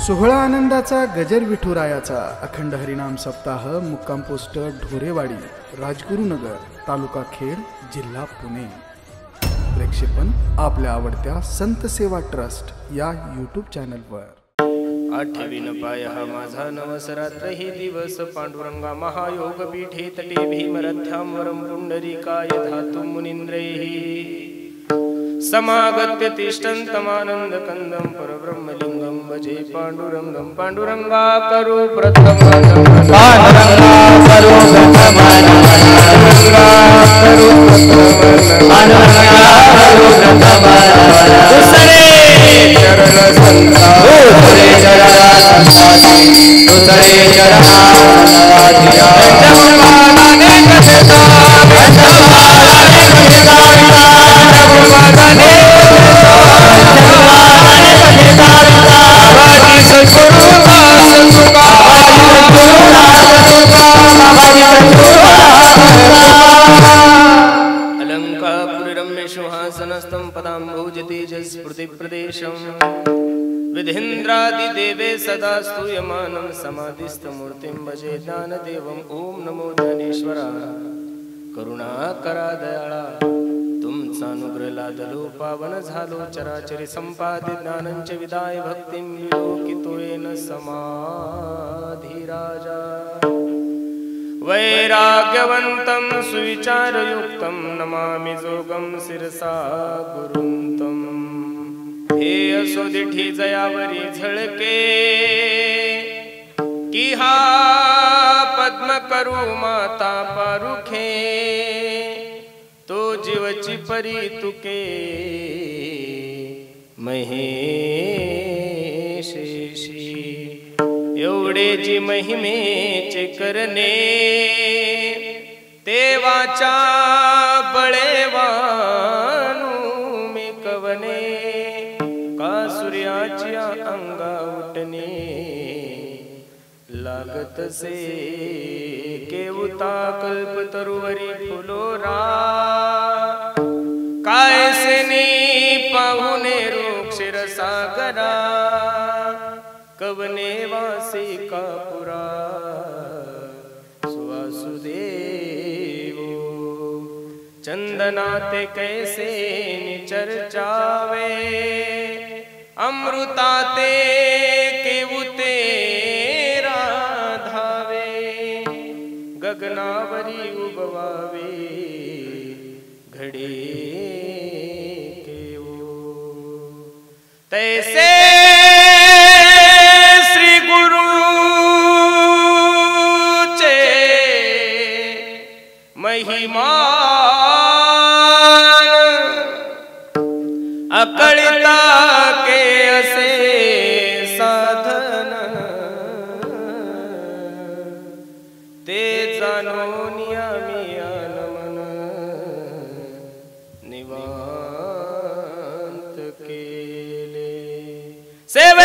सोहळा आनंदाचा गजर विठुरायाचा अखंड हरिनाम सप्ताह मुक्काम पोस्ट ढोरेवाडी राजगुरुनगर तालुका खेड जिल्हा पुणे। प्रेक्षेपण आपल्या आवडत्या संत सेवा ट्रस्ट या यूट्यूब चॅनलवर। आठवीन पाय हा माझा नवसरात्रही दिवस पांडुरंगा महायोग पीठे तटे भीमरथ्यां वरं पुंडरीकाय धातु मुनींद्रैः समागत्य तिष्ठन्तमानंद कंदं परब्रह्मलिंगं भजे पांडुरंगं पांडुरंगा करो प्रथम पांडुरंगा करो प्रथम पांडुरंगा करो प्रथम पांडुरंगा करो प्रथम दुसरे चरण संता दुसरे चरण संताती दुसरे चरण संताती जगमाने कथेता जगमाने कथेता अलंकापुरम्यशुहासनस्थं पदाम्भोजतेजस्फुटिप्रदेशं विधेन्द्रादिदेवे सदा स्तूयमानं समाधिस्थमूर्तिं भजे ज्ञानदेवम्। ओम नमो ज्ञानेश्वरा करुणाकरा दयाळा तुमचा अनुग्रह लादलो पावन झालो चराचरी संपादित ज्ञानंच विदाय भक्तिं विलोकितोयेन समाधी राजा वैराग्यवन्तं सुविचारयुक्तं नमामि जोगं शिरसा गुरुंतं। हे असो दिठी जयावरी झळके की हा पद्म करू माता पारुखे तो जीवची परी तुके महेशेशी एवढे जी महिमेचे करणे देवाच्या बळेवानू मी कवने का सूर्याची अंगा उठणे लागत से केवता कल्प तरुवरी फुलोरा काय सेनी पाहुने रोक्षीर सागरा कवने वासी कापुरा सुवासुदेवो चंदनाते कैसे निचर्चावे अमृताते केवुते राधावे गगनावरी उगवावे घडे केवो तैसे श्री गुरुचे महिमान अकळिता के असे साधन ते जाणून आम्ही मन निवांत केले सेवा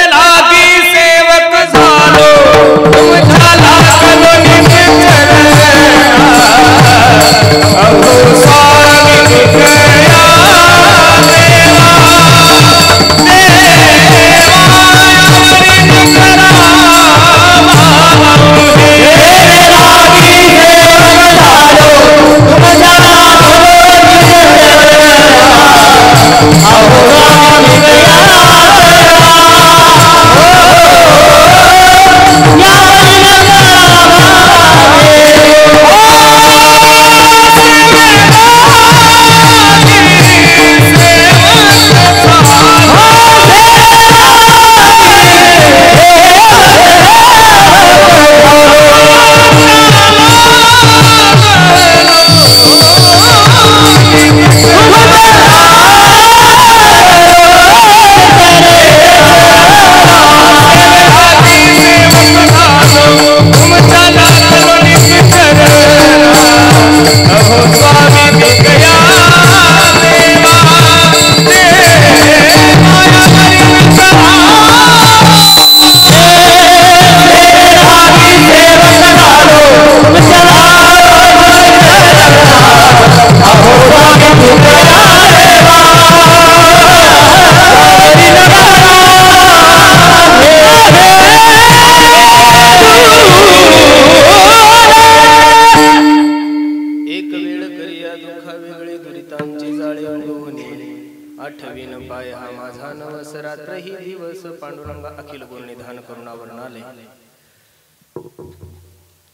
पांडुरंगा अखिल गुण निधान करुणावरणाले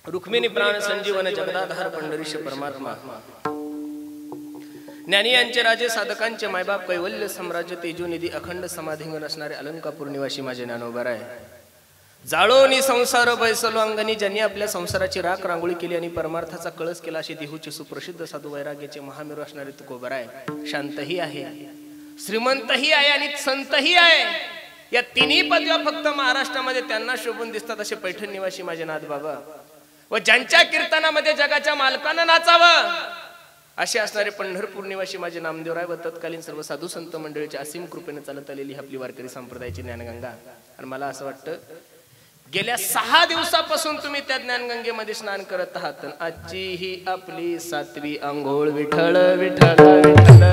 रुक्मिणी प्राण संजीवन जगदाधार पंढरीश परमात्मा ज्ञानी यांचे राजे साधकांचे मायबाप कैवल्य साम्राज्य तेजोनिधी अखंड समाधींवर असणारे अलंकापूर निवासी माझे ज्ञानोबा आहे. जाळोनी संसार बैसलो अंगणी ज्यांनी आपल्या संसाराची राख रांगोळी केली आणि परमार्थाचा कळस केला अशी देहूचे सुप्रसिद्ध साधू वैराग्याचे महामेरू असणारे तुकोबर आहे. शांतही आहे, श्रीमंतही आहे आणि संतही आहे. या तिन्ही पदव्या फक्त महाराष्ट्रामध्ये त्यांना शोभून दिसतात असे पैठण निवासी माझे नाथ बाबा व ज्यांच्या कीर्तनामध्ये जगाच्या मालकानं नाचावं असे असणारे पंढरपूर निवासी माझे नामदेवराय व तत्कालीन सर्व साधू संत मंडळीच्या असीम कृपेने चालत आलेली आपली वारकरी संप्रदायाची ज्ञानगंगा. आणि मला असं वाटतं गेल्या 6 दिवसापासून तुम्ही त्या ज्ञानगंगेमध्ये स्नान करत आहात. आजची ही आपली 7वी अंघोळ. विठ्ठल विठ्ठल विठ्ठल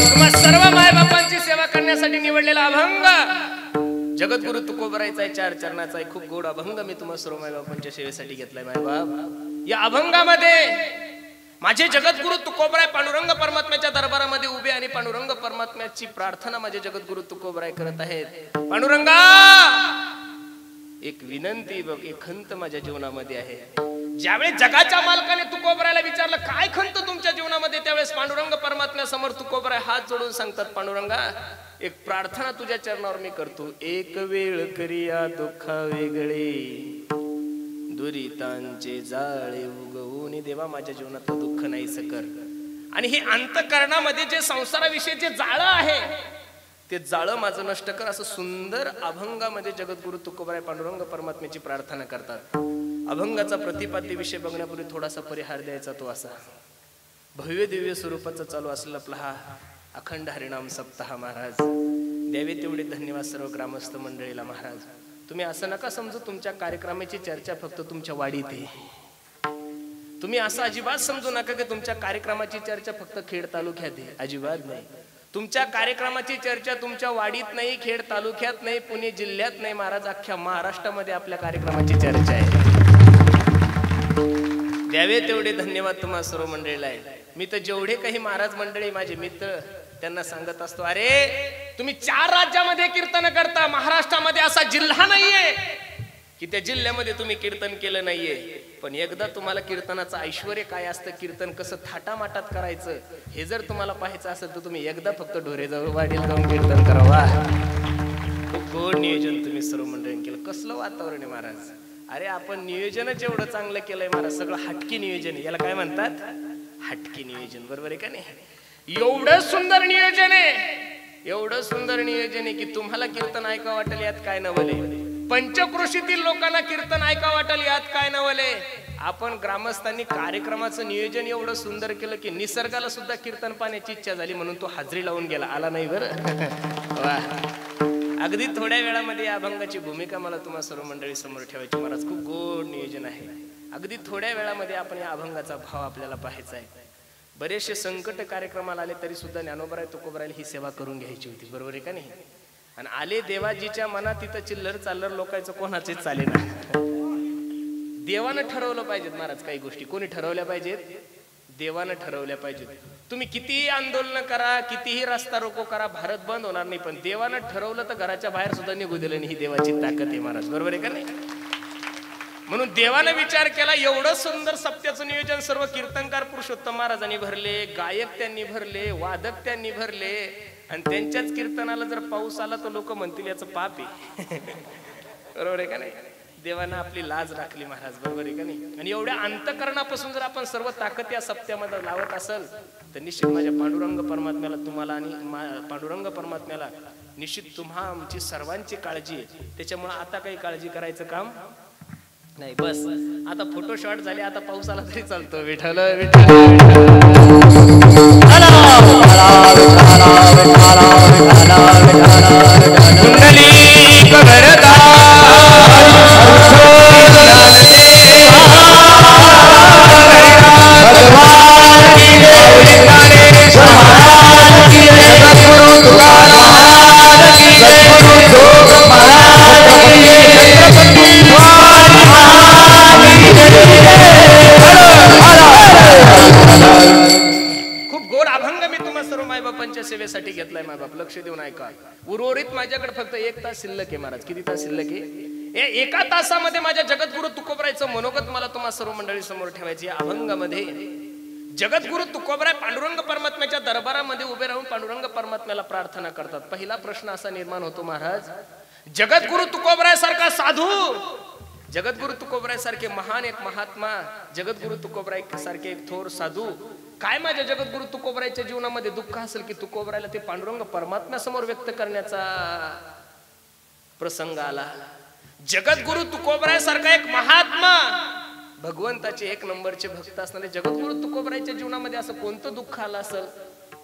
तुम्हा सर्व मायबापांची सेवा करण्यासाठी निवडलेला अभंग जगद्गुरु तुकोबरायचा आहे. 4 चरणाचा आहे. खूप गोड अभंग मी तुम्हा सर्व मायबापांच्या सेवेसाठी घेतलाय. मायबाप या अभंगामध्ये माझे जगद्गुरु तुकोबराय पांडुरंग परमात्म्याच्या दरबारामध्ये उभे आणि पांडुरंग परमात्म्याची प्रार्थना माझे जगद्गुरु तुकोबराय करत आहेत. पांडुरंगा एक विनंती बघ, एक खंत माझ्या जीवनामध्ये आहे. ज्यावेळेस जगाच्या मालकाने तुकोबरायला विचारलं काय खंत तुमच्या जीवनामध्ये, त्यावेळेस पांडुरंग परमात्म्यासमोर तुकोबराय हात जोडून सांगतात, पांडुरंगा एक प्रार्थना तुझ्या चरणावर मी करतो. एक वेळ करिया दुःखा वेगळे दुरितांचे जाळे उगवून देवा माझ्या जीवनातलं दुःख नाही कर. आणि हे अंतकरणामध्ये जे संसाराविषयी जे जाळं आहे ते जाळं माझं नष्ट कर असं सुंदर अभंगामध्ये जगद्गुरु तुकोबराय पांडुरंग परमात्म्याची प्रार्थना करतात. अभंगाचा प्रतिपाद्य विषय बघण्यापूर्वी थोडासा परिहार द्यायचा तो असा. भव्य दिव्य स्वरूपाचा चालू असलेला आपला हा अखंड हरिनाम सप्ताह महाराज. द्यावे तेवढे धन्यवाद सर्व ग्रामस्थ मंडळीला महाराज. तुम्ही असं नका समजू तुमच्या कार्यक्रमाची चर्चा फक्त तुमच्या वाडीत आहे. तुम्ही असं अजिबात समजू नका की तुमच्या कार्यक्रमाची चर्चा फक्त खेड तालुक्यात आहे. अजिबात नाही. तुमच्या कार्यक्रमाची चर्चा तुमच्या वाडीत नाही, खेड तालुक्यात नाही, पुणे जिल्ह्यात नाही महाराज, अख्ख्या महाराष्ट्रामध्ये आपल्या कार्यक्रमाची चर्चा आहे. द्यावे तेवढे धन्यवाद तुम्हा सर्व मंडळीला आहे. मी तर जेवढे काही महाराज मंडळी माझे मित्र त्यांना सांगत असतो, अरे तुम्ही 4 राज्यामध्ये कीर्तन करता, महाराष्ट्रामध्ये असा जिल्हा नाहीये की त्या जिल्ह्यामध्ये तुम्ही कीर्तन केलं नाहीये. पण एकदा तुम्हाला कीर्तनाचं ऐश्वर्य काय असतं, कीर्तन कसं थाटामाटात करायचं हे जर तुम्हाला पाहायचं असेल तर तुम्ही एकदा फक्त ढोरेवाडीला जाऊन कीर्तन करावा. खूप गोड नियोजन तुम्ही सर्व मंडळींनी केलं. कसलं वातावरण आहे महाराज. अरे आपण नियोजनच एवढं चांगलं केलंय महाराज. सगळं हटकी नियोजन, याला काय म्हणतात, हटकी नियोजन. बरोबर आहे का नाही. एवढं सुंदर नियोजन आहे, एवढं सुंदर नियोजन आहे की तुम्हाला कीर्तन ऐका वाटेल यात काय नवले, पंचक्रोशीतील लोकांना कीर्तन ऐका वाटेल यात काय नवले. आपण ग्रामस्थांनी कार्यक्रमाचं नियोजन एवढं सुंदर केलं की निसर्गाला सुद्धा कीर्तन पाहण्याची इच्छा झाली म्हणून तो हाजरी लावून गेला. आला नाही बरं. वा, अगदी थोड्या वेळामध्ये या अभंगाची भूमिका मला तुम्हा सर्व मंडळी समोर ठेवायची महाराज. खूप गोड नियोजन आहे. अगदी थोड्या वेळामध्ये आपण या अभंगाचा भाव आपल्याला पाहायचा आहे. बरेचसे संकट कार्यक्रमाला आले तरी सुद्धा ज्ञानोबराय तुकोबरायला ही सेवा करून घ्यायची होती. बरोबर आहे का नाही. आणि आले देवाजीच्या मनात तिथं चिल्लर चाललर लोकांचं कोणाचेच चाले ना. देवानं ठरवलं पाहिजेत महाराज काही गोष्टी. कोणी ठरवल्या पाहिजेत, देवानं ठरवल्या पाहिजेत. तुम्ही कितीही आंदोलन करा, कितीही रस्ता रोको करा, भारत बंद होणार नाही. पण देवानं ठरवलं तर घराच्या बाहेर सुद्धा निघू दिलं नाही. ही देवाची ताकद आहे महाराज. बरोबर आहे का नाही. म्हणून देवाने विचार केला, एवढं सुंदर सप्त्याचं नियोजन सर्व कीर्तनकार पुरुषोत्तम महाराजांनी भरले, गायक त्यांनी भरले, वादक त्यांनी भरले. आणि त्यांच्याच कीर्तनाला जर पाऊस आला तर लोक म्हणतील याचं पाप आहे. बरोबर आहे का नाही. देवानं आपली लाज राखली महाराज. बरोबर आहे का नाही. आणि एवढ्या अंतकरणापासून जर आपण सर्व ताकद या सप्त्यामध्ये लावत असेल तर निश्चित माझ्या पांडुरंग परमात्म्याला तुम्हाला आणि पांडुरंग परमात्म्याला निश्चित तुम्हा आमची सर्वांची काळजी आहे. त्याच्यामुळे आता काही काळजी करायचं काम नाही. बस आता फोटो शॉट झाले, आता पाऊस आला तरी चालतो. विठ्ठल सेवेसाठी घेतलाय माय बाप, लक्ष देऊन ऐका. उर्वरित माझ्याकडे फक्त 1 तास शिल्लक आहे महाराज. किती तास शिल्लक आहे? 1 तासामध्ये माझ्या जगद्गुरु तुकोबरायचं मनोगत मला तुम्हा सर्व मंडळी समोर ठेवायची. अभंगामध्ये जगद्गुरु तुकोबराय पांडुरंग परमात्म्याच्या दरबारामध्ये उभे राहून पांडुरंग परमात्म्याला प्रार्थना करतात. पहिला प्रश्न असा निर्माण होतो महाराज, जगद्गुरु तुकोबराय सारखा साधू, जगद्गुरु तुकोबराय सारखे महान एक महात्मा, जगद्गुरु तुकोबराय सारखे एक थोर साधू, काय माझ्या जगद्गुरु तुकोबरायच्या जीवनामध्ये दुःख असेल की तुकोबरायला ते पांडुरंग परमात्म्यासमोर व्यक्त करण्याचा प्रसंग आला. जगद्गुरु तुकोबराय सारखा एक महात्मा, भगवंताचे 1 नंबरचे भक्त असणारे जगद्गुरु तुकोबरायच्या जीवनामध्ये असं कोणतं दुःख आलं असेल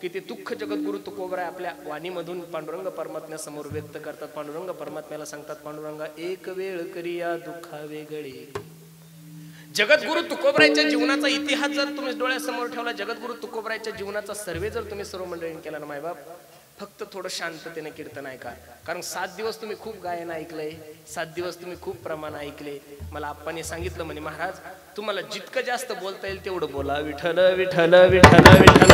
की ते दुःख जगद्गुरु तुकोबराय आपल्या वाणीमधून पांडुरंग परमात्म्यासमोर व्यक्त करतात. पांडुरंग परमात्म्याला सांगतात, पांडुरंगा एक वेळ करिया दुःखा वेगळे. जगद्गुरु तुकोबरायच्या जीवनाचा इतिहास जर तुम्ही डोळ्यासमोर ठेवला, जगद्गुरु तुकोबरायच्या जीवनाचा सर्वे जर तुम्ही सर्व मंडळींनी केला ना मायबाप, फक्त थोडं शांततेने कीर्तन ऐका. कारण 7 दिवस तुम्ही खूप गायन ऐकलंय, 7 दिवस तुम्ही खूप प्रमाण ऐकले. मला आप्पाने सांगितलं म्हणे, महाराज तुम्हाला जितकं जास्त बोलता येईल तेवढं बोला. विठ्ठल विठ्ठल विठ्ठल विठ्ठल.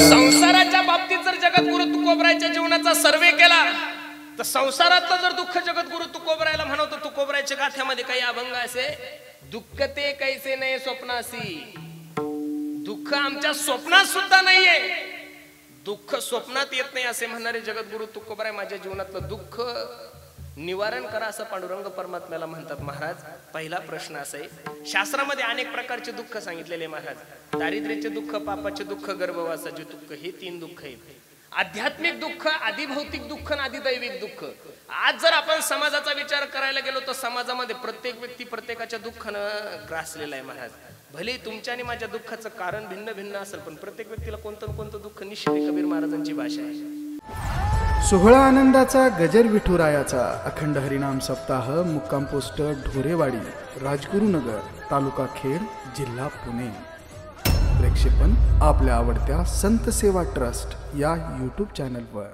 संसाराच्या बाबतीत जर जगद्गुरु तुकोबरायच्या जीवनाचा सर्वे केला तर संसारातलं जर दुःख जगद्गुरु तुकोबरायला म्हणतो. तुकोबरायच्या गाथ्यामध्ये काही अभंग असे, दुःख ते कैसे नाही स्वप्नासी, दुःख आमच्या स्वप्नात सुद्धा नाहीये, दुःख स्वप्नात येत नाही असे म्हणणारे जगद्गुरु तुकोबराय माझ्या जीवनातलं दुःख निवारण करा असं पांडुरंग परमात्म्याला म्हणतात. महाराज पहिला प्रश्न असा आहे, शास्त्रामध्ये अनेक प्रकारचे दुःख सांगितलेले महाराज. दारिद्र्याचे दुःख, पापाचे दुःख, गर्भवासाचे दुःख, हे 3 दुःख आहेत. आध्यात्मिक दुःख, आदिभौतिक दुःख आणि आदिदैविक दुःख. आज जर आपण समाजाचा विचार करायला गेलो तर समाजामध्ये प्रत्येक व्यक्ती प्रत्येकाच्या दुःखानं ग्रासलेला आहे महाराज. भले तुमच्या आणि माझ्या दुःखाचं कारण भिन्न भिन्न असेल, पण प्रत्येक व्यक्तीला कोणतं कोणतं दुःख निश्चित कबीर महाराजांची भाषा आहे. सोहळा आनंदाचा गजर विठुरायाचा अखंड हरिनाम सप्ताह मुक्काम पोस्ट ढोरेवाडी, राजगुरुनगर, तालुका खेड, जिल्हा पुणे. प्रेक्षेपण आपल्या आवडत्या संत सेवा ट्रस्ट या YouTube चॅनलवर.